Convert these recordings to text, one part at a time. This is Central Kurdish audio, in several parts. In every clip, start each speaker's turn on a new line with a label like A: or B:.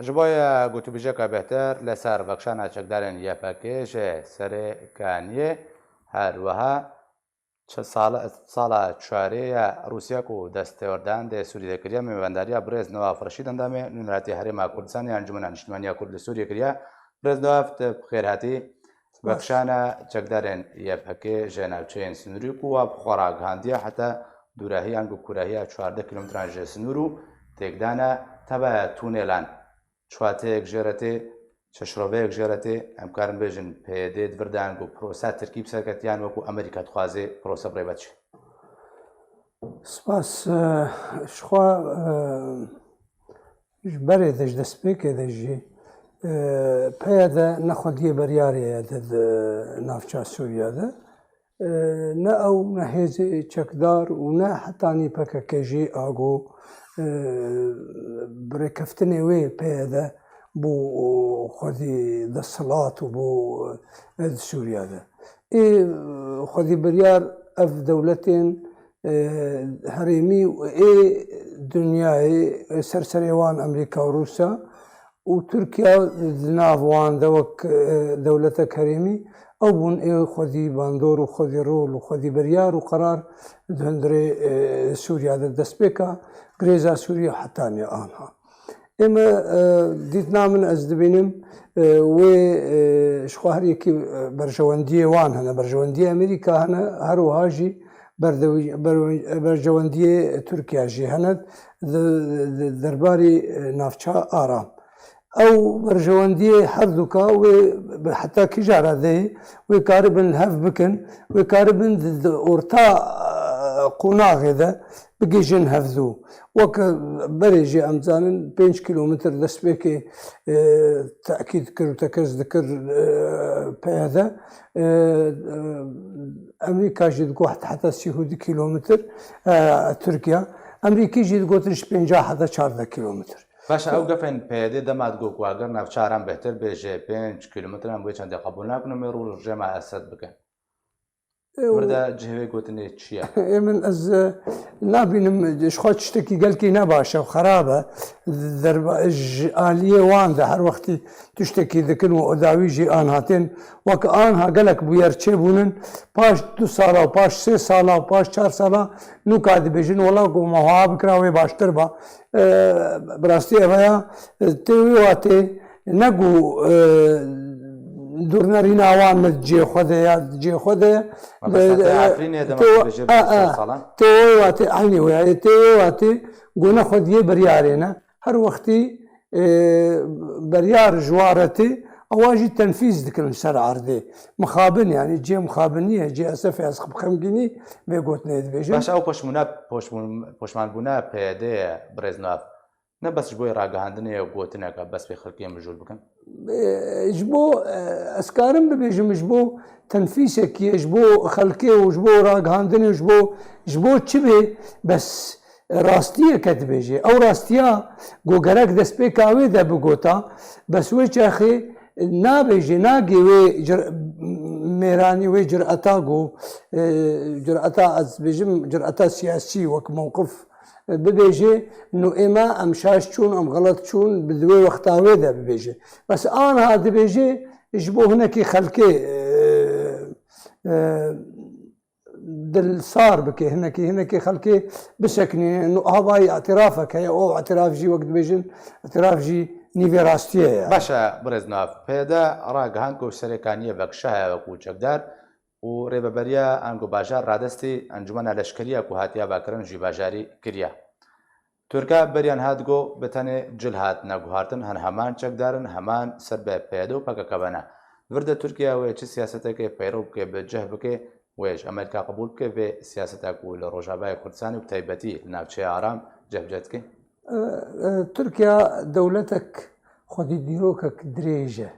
A: جبوی گوتو بیجه بهتر لسر بخشانه چکدارن یپکیش سرکانیه هر وها سالا چواره روسیا کو دستوردان ده سوریه کریا میوانداریا برز نواف رشیدان دامه نمراتی حریم کردستان انجمن انجمنی کرد سوریه کریا برز نواف خیراتی بخشانه چکدارن یپکیش ناوچین سنوری کو و خراگاندیا حتی دوراهی انگو کوراهی 14 کیلومتر سنورو تکدانه تبع تونلان چواتەیەک ژێرەتێ چەشڕۆڤەیەک ژێرەتێ ئەمکارم بێژن پێدێت بردان و پرۆسا ترکیب سەرکەتیان وەکو ئەمریکا دخوازێ پرۆسە بڕێ بەچ
B: سپاس شخوا بەرێ دەش دەست پێکێ دەژی پێیادە نەخۆدیە بەریارەیە ناوچە سووریادە نە ئەو نەهێزی چەکدار و نە حتانی پەکەکەژی ئاگۆ برێکەفتنێ وێ پێدە بۆ خۆدی دەسەڵات و بۆ سووریادە خۆدی بریار ئەف دەولەتێن هەرێمی دنیای سەرسەرێوان ئەمریکا و رووسا و تورکیا ناواندا وەک دەولەتە هەرێمی ئەو بوون خۆدی باندۆر و خۆدی ڕۆڵ و خۆدی بریار و قەرار هەندرێ سووریادە دەست پێکە گرێزا سووریە حتانیە ئانها ئێمە دیتنا من ئەس دەبینم وێ شخواهرێکی بەرژەوەندیە وان هەنە بەرژەوەندی ئەمریکا هەنە هەروەهاژی بەرژەوەندیە تورکیاژی هەنەت دەرباری ناوچە ئارام ئەو بەرژەوەندیە هەردووکە وێ حتا کیژارە دێ وێ کاربن هەف بکەن وێ کاربن ئۆرتا قۆناغێدە بگەژن هەفزوو وەکە بەرێژێ ئەمزانن 5 کیلومتر دەستپێکێ تاکید کرد و تەکەس دەکرد پێدە ئەمریکاژی دگوت حتا 30 کیلومتر تورکیا ئەمریکیژی دگوتش 50 حتا 14 کیلومتر
A: باشە ئەو گەفێن پێدێ دەمات گۆکواگەر ناوچاران بهتر بێژێ 5 کیلومتران بۆی چەندێ قبول ناکنمێ ڕوو ڕژێمە ئەسەد بکەن وردە جهوێ گوتنێ چییە؟
B: من ئەس نابینم خۆ شتێکی گەلکی نەباشە و خراپە ئالیە واندا هەر وەختی توشتێکی دەکەن و ئۆداویژی ئان هاتێن وەکە ئانها گەلک بویەرچێ بوونن پاش 2 ساڵە و پاش 3 ساڵە و پاش 4 ساڵە نوکا دەبێژن وەڵا گۆمەها بکراوێ باشتر بە بڕاستی ئەوەیە تێوی واتێ نەگوو دوورنەری ناوان جێخۆدەیە جێخۆدەیە تێواتێ ئاینی وایە تێواتێ گۆنە خۆدیە بەریارێنە هەر وەختی بەریار ژوارەتێ ئەواژی تەنفیز دکردن سەر عاردێ مخابن ینی جێ مخابنیە جێ ئەسەفی ئەس بخەمگینی بێگوتنێ دەبێژێ
A: باش ئەو پۆشمانبوونا پێدەیە برێزناف نە بەس بۆی ڕاگەهاندنەیە گوتنەکە بەس پێ خەڵکیە مژول بکەن
B: بۆ ئەسکارم ببێژمش بۆ تەنفیسێکیش بۆ خەڵکێ وش بۆ ڕاگەهاندنیش بۆ چ بێ بەس ڕاستیە کە دەبێژێ ئەو ڕاستیە گۆگەرەك دەست پێ کاوێدا بگۆتا بەس وێ چاخێ نابێژێ ناگەوێ مێرانی وێ جرئەتا گۆ جرئەتا ئەس بێژم جرئەتا سیاسی وەک مووقف ببێژێ نو ئێمە ئەم شاش چوون ئەم غەڵەت چوون بدوێ وەختاوێدا ببێژێ بەس ئانها دەبێژێ ژ بۆ هەنێکی خەلکێ دڵسار بکە هەنێکی خەلکێ بسەکنێ ئاوای ئاعترافەکە ئەو ئاعترافژی وەک دەبێژن ئاعترافژی نیڤێ ڕاستیەیە
A: باشە برێزناف پێدا ڕاگەهاند و سەرەکانیە بەکشایە وەکو چەکدار و ڕێبەبەریە ئەنگۆ باژار ڕادستی ئەنجومەنە لەشکریە و هاتییا باکردنجی باژاری کردیا تورکا بەریان هاتگۆ بتەنێ جل هات نەگوهاتن هەن هەمان چەکدارن هەمان سەر بە پێدە و پەکەکەبەنە وردە تورکیا وێ چ سیاسەتێکی پەیڕۆ بکێ بەجەه بکێ وێژ ئەمریکا قبول بکە بێ سیاسەتێک و لە ڕۆژاوای کوردستانی و تایبەتی ناوچەی ئارام جەبجەتکە
B: تورکیا دەولەتێک خۆدی دیرۆکێک درێژە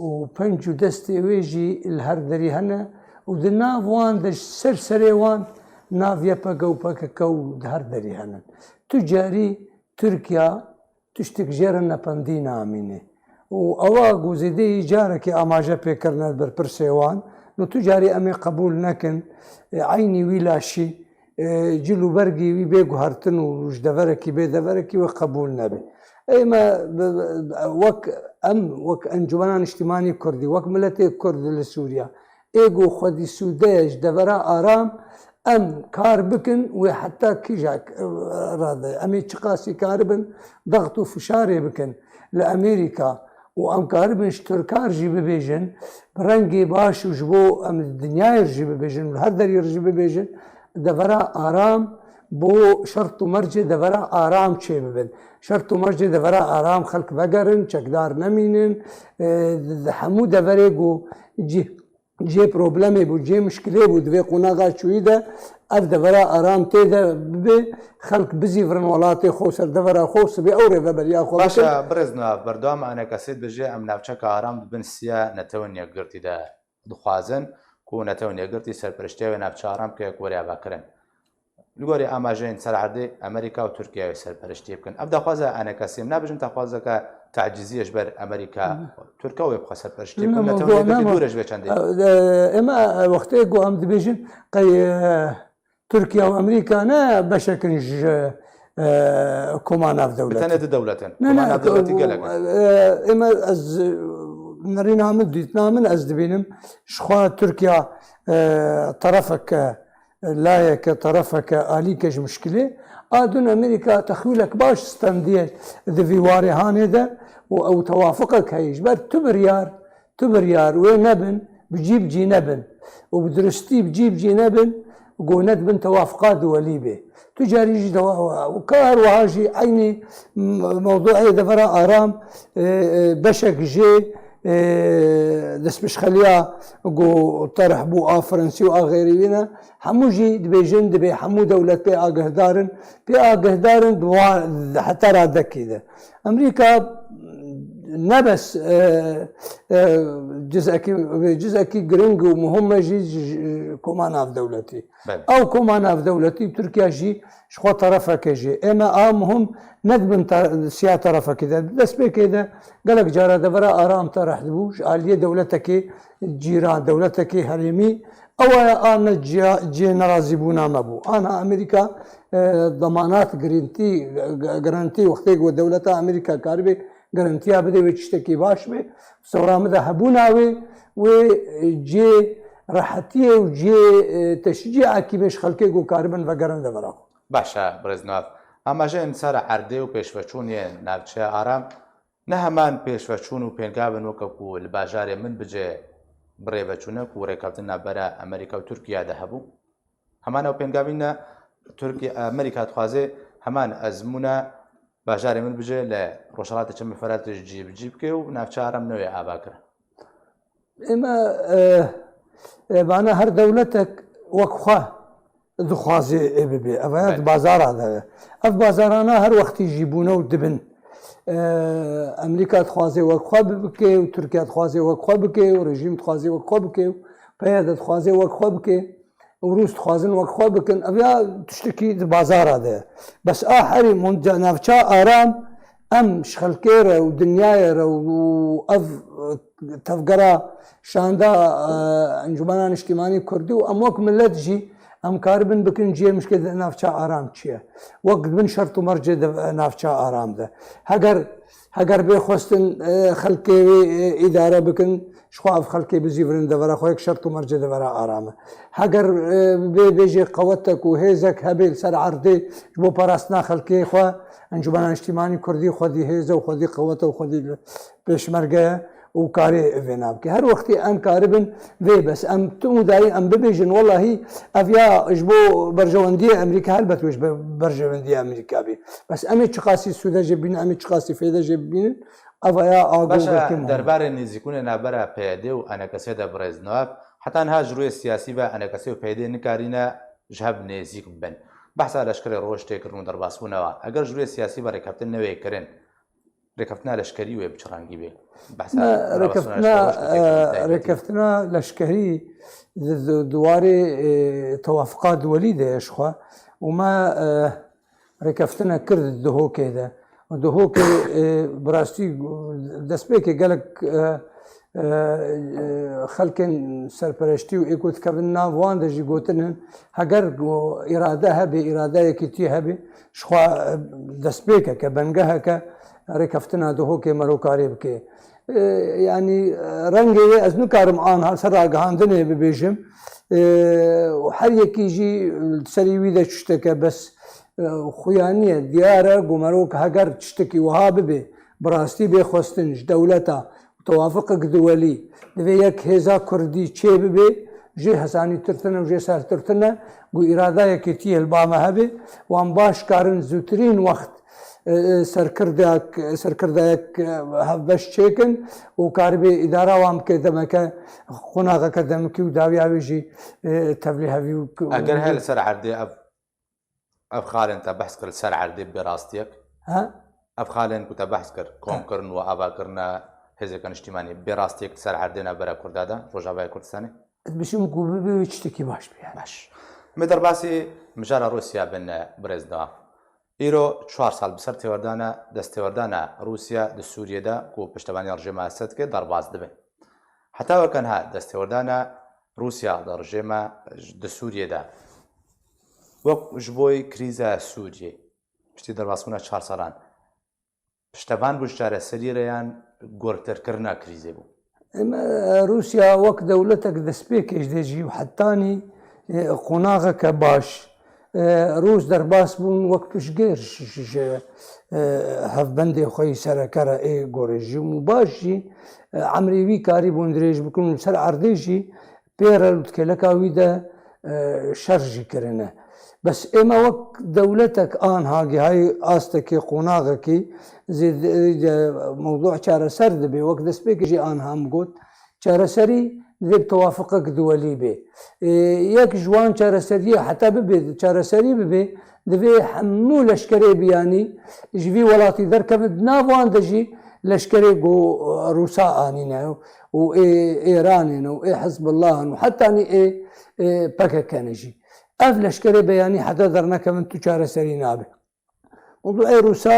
B: و پەنج و دەستی وێژی هەر دەری هەنە و د ناوان دەش سەرسەرێوان ناویە پەگە و پەکەکە و هەر دەری هەنن تو جاری تورکیا توشتێک ژێرە نەپەندی نامینێ و ئەوە گوزیدەی جارێکی ئاماژە پێکردنە بەرپرسێوان و تو جاری ئەمێ قبول نەکەن عینی وی لاشی جل و بەرگی وی بێگوهارتن و ژدەڤەرێکی بێدەڤەرێکی وە قبول نەبێ ئێمە وەک ئەنجومەنان نیشتیمانی کوردی وەک ملەتێک کورد لە سووریا ئێگو خودی سوودەیەش دەبەرا ئارام ئەم کار بکن و حتا کیژاک ڕادە ئەمێ چ قاسی کار بن دەغت و فشارێ بکن لە ئەمریکا و ئەم کار بنش تورکارژی ببێژن ڕەنگی باش وش بۆ ئەم دنیایژی ببێژن هەر دەریژی ببێژن دەبەرا ئارام بۆ شەرت و مەرجێ دەبەرا ئارام چێ ببن شەرت و مەرجێ دەبەرا ئارام خەڵک بەگەرن چەکدار نەمینن هەموو دەبەرێک و جێ پرۆبلەمێ بوو جێ مشکلێ بوو دوێ قوناغا چوویدە ئەف دەبەرا ئارام تێدە ببێ خەڵک بزیڤرن وڵاتی خۆ سەردەبەرا خۆ سبێ ئەو ڕێڤەبەریا خۆ
A: باشە برێزنەوە بەردەوام ئانەکەسێت بژێ ئەم ناوچەکە ئارام ببن سیە نەتەوە یەکگرتیدا دخوازن و نەتەوە یەکگرتی سەرپەرشتیاوی ناوچە ئارام کە وەریا باکردن لگۆری ئاماژەین سەرعەردەی ئەمریکا و تورکیاوی سەرپەرشتی بکەن ئەم داخوازە ئانەکەسیم نابژن تاخوازەکە تعجیزیش بەر ئەمریکا تورکەوەی بخە سەرپەرشتی بکەن نەتەوە دوورەش بێ چەندێک
B: ئێمە وەختەیە گۆ ئەم دەبێژن قەی تورکیا و ئەمریکا نە بەشەکنش کۆماناف
A: دەولەتێت دەولەتن
B: ئێمە ئەس نەڕینا من دیتنا من ئەس دەبینم شخوا تورکیا طرفەکە لایەکە طرفەکە ئالیکەش مشکلێ ئادون ئەمریکا تەخویلك باش ستەندیە دەوی وارێهانێدا و ئەو تەوافقك هەیش بەر تو بڕیار وێ نەبن بجی بجی نەبن و بدرستی بجی بجی نەبن گۆنەت بن تەوافقات وەلی بێ تو جاریژی دەواوە و کاروەهاژی عینی مەوضوعی دەبەرە ئارام بەشێک ژێ دەستپشخەلیا گۆ تەرح بوو ئافرەنسی و ئاغێریوینە هەمووژی دبێژن دەبێ هەموو دەولەت پێ ئاگەهدارن پێ ئاگەهدارن هەتا ڕادەکیدە ئەمریکا نەبەس جزئەکی گرنگ و مهمەژی کۆماناف دەولەتی ئەو کۆماناف دەولەتی تورکیاژی شخوا تەرەفەکەژێ ئێمە ئامهم نەدبن سیا تەرەفەکەدا دەست پێکێدا گەلک جارە دەبەرە ئارام تەرەحت بووش ئالیە دەولەتەکەی جیران دەولەتەکەی هەرێمی ئەوە ئانە جێ نەرازی بوو نامەبوو ئانا ئەمریکا دەمانات گرنتی وەختێک وە دەولەتە ئەمریکا کاربێ گەرنتیا بدەوێت شتێکی باش بێ سەورامەدا هەبوو ناوێ وێ جێ ڕەحەتیە و جێ تەشجی ئاکیبێش خەڵکێک و کاربن بە گەرن دەبەڕاو
A: باشە برێزناف ئاماژەیە سارە عەردێ و پێشوەچوونیە ناوچە ئارام نە هەمان پێشوەچوون و پێنگابن وەکەکو لە باژارێ من بجێ بڕێبەچوونە و ڕێککەوتن نابەرە ئەمریکا و تورکیادا هەبوو هەمان ئەو پێنگاوینە تورکی ئەمریکا دخوازێ هەمان ئەزمونە باژارێ من بژێ لە ڕۆژهڵاتی چەند فەراتش جی بجی بکێ و ناوچە ئارام نوێ ئاباکرا
B: ئێمە بانە هەر دەولەتێک وەکخوا دخوازێ ببێ ئەڤەیە بازارادەوێ ئەف بازارانە هەر وەختی ژیبوونە و دبن ئەمریکا دخوازێ وەکخوا بکێ و تورکیا دخوازێ وەکخوا بکێ و ڕژیم دخوازێ وەکخوا بکێ و پەیە دەدخوازێ وەکخوا بکێ وروس دخوازن وەکخوا بکەن ئەڤیا تشتێکی بازارادەیە بەس ئاحەری ناوچە ئارام ئەم شخەلکێرە و دنیایەرە و ئەف تەفگەرە شاندا ئەنجومەنان نیشتیمانی کوردی و ئەم وەک ملەت ژی ئەم کار بن بکن جێ مشکل ناوچە ئارام چییە وەک بن شەرت و مەرجێ ناوچە ئارامدا هەگەر بێخواستن خەلکێوی ئیدارە بکن شخواف خەلکی بزیورن دەبەرە خۆیەک شەرت و مەرجێ دەبەرە ئارامە هەگەر بێژێ قەوەتەک و هێزەك هەبێ سەر عەردێ بۆ پاراستنا خەلکێ خوا ئەنجومەنان نیشتیمانی کوردی خودی هێزە و خودی قەوەتە و خودی پێشمەرگەیە و کارێ وێ نابکە هەر وەختی ئەم کارە بن وێ بەس ئەم تمودایی ئەم ببێژن وەڵاهی ئەڤیاش بۆ بەرژەوەندی ئەمریکا هەلبەتوێش بە بەرژەوەندی ئەمریکا بێ بەس ئەمێ چ قاسی سوودەژێ بین ئەمی چ قاسی فێدەژێ ببینن ئەڤەیە ئاگۆ
A: دەربارە نزیکوونە نابەرە پەیدێ و ئەنەکەسێدا بڕێزنەوە حتان هاژ ڕووی سیاسی بە ئەنەکەسێ و پەیدێ نکارینە ژهب نێزیک بن بەحسا لەشکری ڕۆژتێکردن و دەرباسبوونەوە ئەگەر ژووی سیاسی بە ڕێککەوتن نەوەیکردن ڕێککەوتنا لەشکری وێ بچڕانگی بێ
B: ڕێککەوتنە لەشکری دووارێ تەوافقات وەلی دەیەشخوا وما ڕێککەوتنە کرد دهۆکێدا دهۆکێ بڕاستی دەستپێکێ گەلک خەلکن سەرپەرشتی و ئێکوتکەبن ناوان دەژی گوتنن هەگەر ئیرادە هەبێ ئیرادایەکی تی هەبێ شخوا دەستپێکە کە بەنگەهەکە ڕێکەفتنا دهۆکێ مەرۆکارێ بکێ ینی ڕەنگێ ئەس نکارم ئاها سەر ڕاگەهاندنێ ببێژم هەر یەکیژی سەری وی دە شتەکە بەس خویان نییە دیارە گومەرۆک هەگەر شتێکی وها ببێ بڕاستی بێخواستنش دەولەتە تەوافقە دووەلی دەبێ یەک هێزا کوردی چێ ببێ ژێ هەسانی ترتنە و ژێ سەرترتنە بۆ ئیرادایەکێتی هەلبامە هەبێ وان باش کارن زووترین وەخت سەرکردایەک هەبەش چێکن و کاربێ ئیداراوان بکە دەمەکە قۆناغەکە دەمکی و داویاوێژی تەبلی هەوی و
A: ئەگەر هەیە لەسەر عەردێ ئەف خاڵێن تا بەحث کرد سەر عەردێ بێڕاستیەک ئەف خاڵێن کو تا بەحث کرد کۆمکردن و ئاواکردنە هێزەکە نیشتیمانی بێڕاستیەک سەر عەردێنە بەرە کوردادا ڕۆژاوای کوردستانی
B: بشم کو ببێ شتێکی باش بێ
A: باش مە دەرباسی مژارە رووسیا بن برێزدەوە ئیرۆ 4 ساڵ بەسەر تێوەردانە دەستێوەردانە رووسیا لە سووریەدا و پشتەوانی ڕژێمە ئەسەد کرد دەرباز دەبێت هەتاوەکەنها دەستێوەردانە رووسیا لە ڕژێمە لە سووریەدا وەک ji بۆی کریزە سووریێ پشتی دەرباسبوونە 4 ساڵان پشتەوان بوو چارەسەریرەیان گۆرتەرکردنا کریزێ بوو
B: ئێمە رووسیا وەک دەولەتێک دەستپێکێش دێژی و حتانی قۆناغەکە باش ڕوس دەرباس بوون وەک پشتگێر هەفبەندێ خۆی سەرەکەرە گۆڕێژی و باشی ئەمریوی کاری بۆن درێژ بکن و سەر عەردێژی پێرە لوتکێلەکاویدە شەرژی کردنە بەس ئێمە وەک دەولەتێک ئان هاگیهای ئاستێکی قۆناغێکی مەوضوع چارەسەر دەبێ وەک دەستپێکیژی ئان هەم گوت چارەسەری دەبێت تەوافقەک دووەلی بێ یەک ژوان چارەسەریە حتا ببێت چارەسەری ببێ دەبێ هەموو لەشکرێ بیانی ژوی وڵاتی دەرکەوت ناوان دەژی لەشکرێک بۆ ڕووسا ئانینە و ئێرانێنە و حەزب اللهن و حتانی پەکەکەنەژی ئەف لەشکرێ بەیانی حتا دەرنەکەون تو چارەسەری نابێ موضوعی رووسا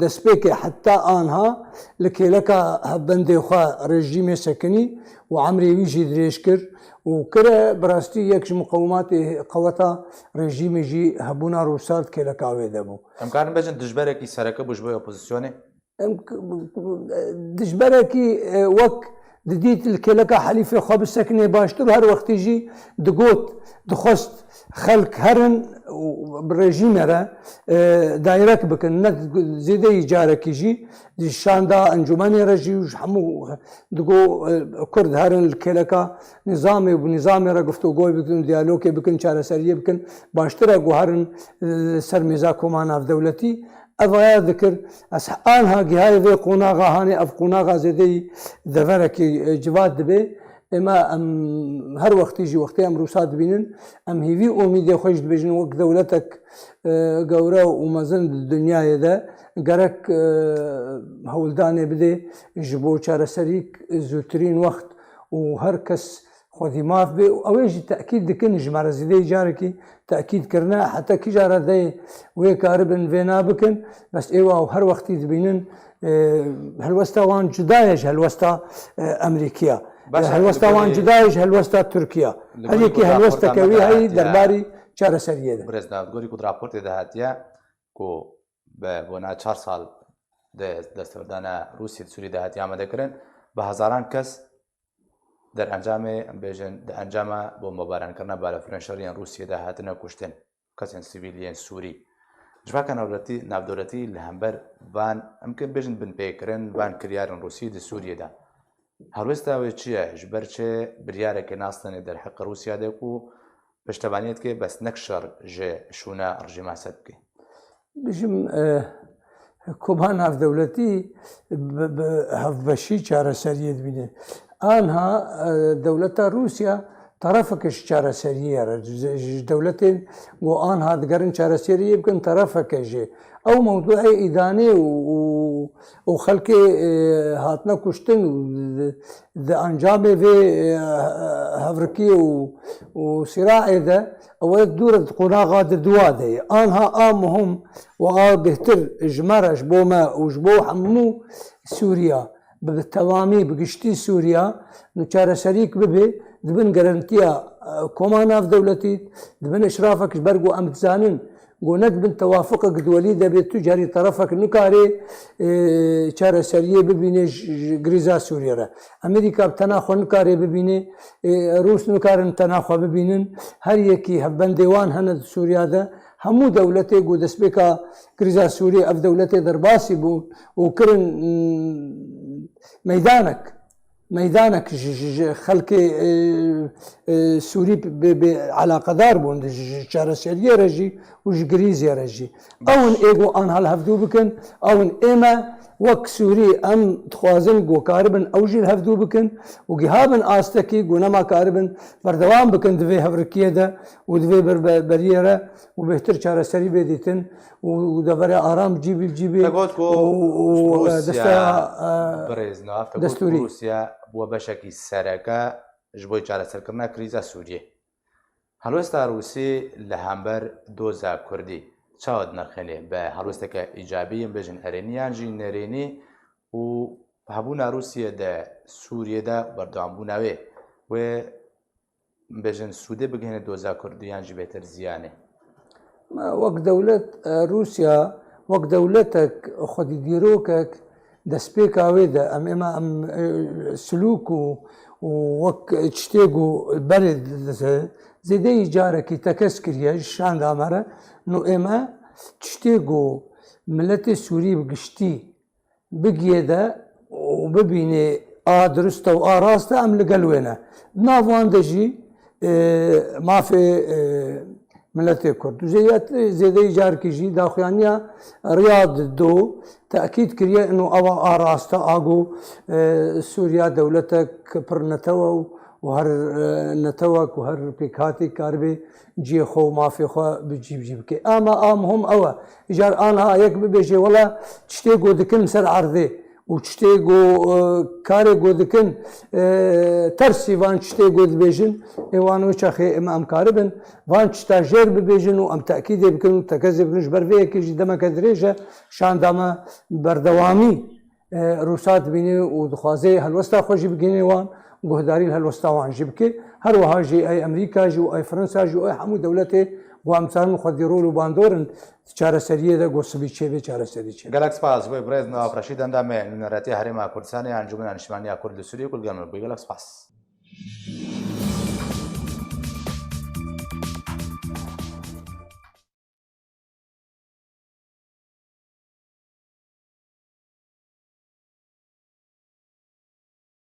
B: دەستپێکێ حتا ئانها لە کێلەکە هەبەندێخوا ڕێژیمێ سەکنی و ئەمریویژی درێژ کرد و کرە بەڕاستی یەکش مقەوماتی قەوەتە ڕێژیمێژی هەبوونا رووسات کێلەکاوێ دەبوو
A: ئەمکارن بێژن دژبەرێکی سەرەکە بوش بۆ ئۆپۆزیسیۆنێ
B: دژبەرێکی وەک ددیت کێلەکە حەلیفێ خوا بسەکنێ باشتر هەر وەختیژی دگوت دخواست خەلک هەرن ڕێژیمەرە دایرەک بکن نەک زیدەی جارێکیژی شاندا ئەنجومەنی ڕێژی و هەموو دگۆ کورد هەرن کێلەکە نظامی و نظامی ڕە گفتوگۆی بکن دیالۆکێ بکن چارەسەریە بکن باشترە گوهرن سەر مێزا کۆمان ناودەولەتی ئەڤایە دکرد ئەس ئانها گیهای وێ قۆناغا هاانێ ئەف قۆناغا زێدەی دەڤەرێکی جوات دەبێ ئێمە ئەم هەر وەختیژی وەختی ئەم رووسا دبینن ئەم هیوی ئۆمیدێ خۆش دبێژن وەک دەولەتێک گەورە و مەزن دنیاەدا گەرەک هەوڵدانێ بدێ ji بۆ چارەسەری زووترین وەخت و هەر کەس خۆدی ماف بێ و ئەوێژی تەکیید دکن ژمارە زیدەی جارێکی تەکیدکردنا حتا کیژارە دەی وێ کارە بن وێنا بکن بەس ئێوە و هەر وەختی دبینن هەلوەستاوان جودایش هەلوەستا ئەمریکیە هەلوەستاوان جودایش هەلوەستا تورکیا هەرێکی هەلوەستەکەوی هەی دەرباری چارەسەریەدا
A: برێزناوگۆری کو راپۆرتێ داهاتیە کو بۆنا 4 ساڵ دەستەوەردانە رووسی سووری داهاتی ئامادەکردن بە هەزاران کەس دەرئەنجامێ بێژن ئەنجامە بۆ مۆبارانکردنە بالەفرێنشەڕیان رووسیەدا هاتنە کوشتن کەسێن سیڤیلیەن سووری ژواکە ناودەوڵەتی لە هەمبەر بان ئەمکرد بێژن بنپێکردن بان کریارن رووسی لە سووریەدا هەڵوێستاوێ چییە ژبەر چێ بریارێکی ناستنێ دەرحەق رووسیا دێک و پشتەوانیت کێ بەس نەک شەڕ ژێ شوونە ڕژیما سەد بکەی
B: بژم کۆبان ناودەوڵەتی هەفبەشی چارەسەریت بینێ ئانها دەولەتە رووسیا طرفەکەش چارەسەریە دەولەتێن بۆ ئانها دگەرن چارەسەریە بکەن طرفەکەژێ ئەو مەوضوعی ئیدانێ و خەلکێ هاتنە کوشتن و ئەنجامێ vê هەڤرکیە و سیراعێدە ئەوە دوورە قۆناغا دوا دەیە ئانها ئامهم و ئا بهتر ژمارەش بۆ مە وش بۆ هەموو سووریا بتەوامی بگشتی سووریا چارەسەریک ببێ دبن گەرنتیە کۆمان ناودەوڵەتی دبن ئشرافەکەش بەرگ و ئەم بزانن قونت بن توافقك دولي دەبێت تو جاری طرفك نکارێ چارەسەریە ببینێ گریزا سووریێرە ئەمریکا تەناخوا نکارێ ببینێ رووس نکارن تەناخوا ببینن هەر یەکی هەبەندێوان هەنە سووریادا هەموو دەولەتێک و دەستپێکا گریزا سووری ئەف دەولەتێ دەرباسی بوون و کردن مەدانێک خەڵکی سووری علاقەدار بوون چارەسەریێرەژی و گریزیێرەژی ئەون ئێگۆ ئەن هەڵ هەفتوو بکەن ئەون ئێمە وەک سووری ئەم دخوازن گۆکاربن ئەو ژیر هەفتوو بکەن و گیهابن ئاستەکی گونەما کاربن بەردەوام بکەن دوێ هەورکیەدا و دوێ بەریێرە و بهتر چارەسەری بێدیتن و دەبەرە ئارام جیبی بجیبێ
A: دەستوری رووسیا بووە بەشێکی سەرەکە ji بۆی چارەسەرکردنا کریزا سووریێ هەڵوێستا رووسی لە هەمبەر دۆزا کوردی چاوت نرخێنێ بە هەڵوێستێکە ئیجابیم بێژن هەرێنیان ژی نەرێنی و هەبوونا رووسیە دە سووریێدا بەردەوامبووناوێ وێ بێژن سوودێ بگەێنێت دۆزا کوردیان ژی بێتر زیانێ
B: وەک دەولەت رووسیا وەک دەولەتێک خودی دیرۆکێک دەستپێکاوێدا ئەم ئێمە ئەم سلوک و وەک شتێک و بەرێ زێدەی جارێکی تەکەس کردە شان دامەرە نو ئێمە شتێک و ملەتی سووری بگشتی بگیێدە و ببینێ ئادرستە و ئاراستە ئەم لەگەل وێنە ناوان دەژی مافێ ملەتێ کورد زێدەی جارکیژی داخوایانە ڕیاد دۆ تاکید کردە و ئەوە ئاراستە ئاگۆ سووریا دەولەتێک پڕ نەتەوە و هەر نەتەوەک و هەر پێکاتی کاربێ جێخۆ و مافێخوا بجیبجی بکە ئاما ئام هەم ئەوە ئیجار ئاها یەک ببێژێ وەڵا شتێک گۆ دکن سەر عەردێ و شتێک کارێک گۆ دکن تەرسی وان شتێک گۆ دبێژن ئێوانەوە چاخێ ئێمە ئەم کارە بن وان شتا ژێر ببێژن و ئەم تاکیدێ بکەن و تەکەزێ بنش بەرڤەیەکێژی دەمەکە درێژە شاندامە بەردەوامی رووسات بینێ و دخوازێ هەلوەستا خۆشی بگەێنێوان گۆهداری هەلوەستاوانژی بکێ هەروەهاژی ئەی ئەمریکاژی و ئەی فەرەنساژی و ئەی هەموو دەولەتێ گوامچان و خودی ڕۆل و باندۆرن چارەسەریەدا گۆسبی چێبێ چارەسەری چێ
A: گەلک سپاس بۆی برێز ناوەڕەشی دەندامێ نوێنەرەتی هەرێما کوردستانی ئەنجومەن نیشتیمانیا کورد لە سووریە کورد گەلم بۆی گەلک سپاس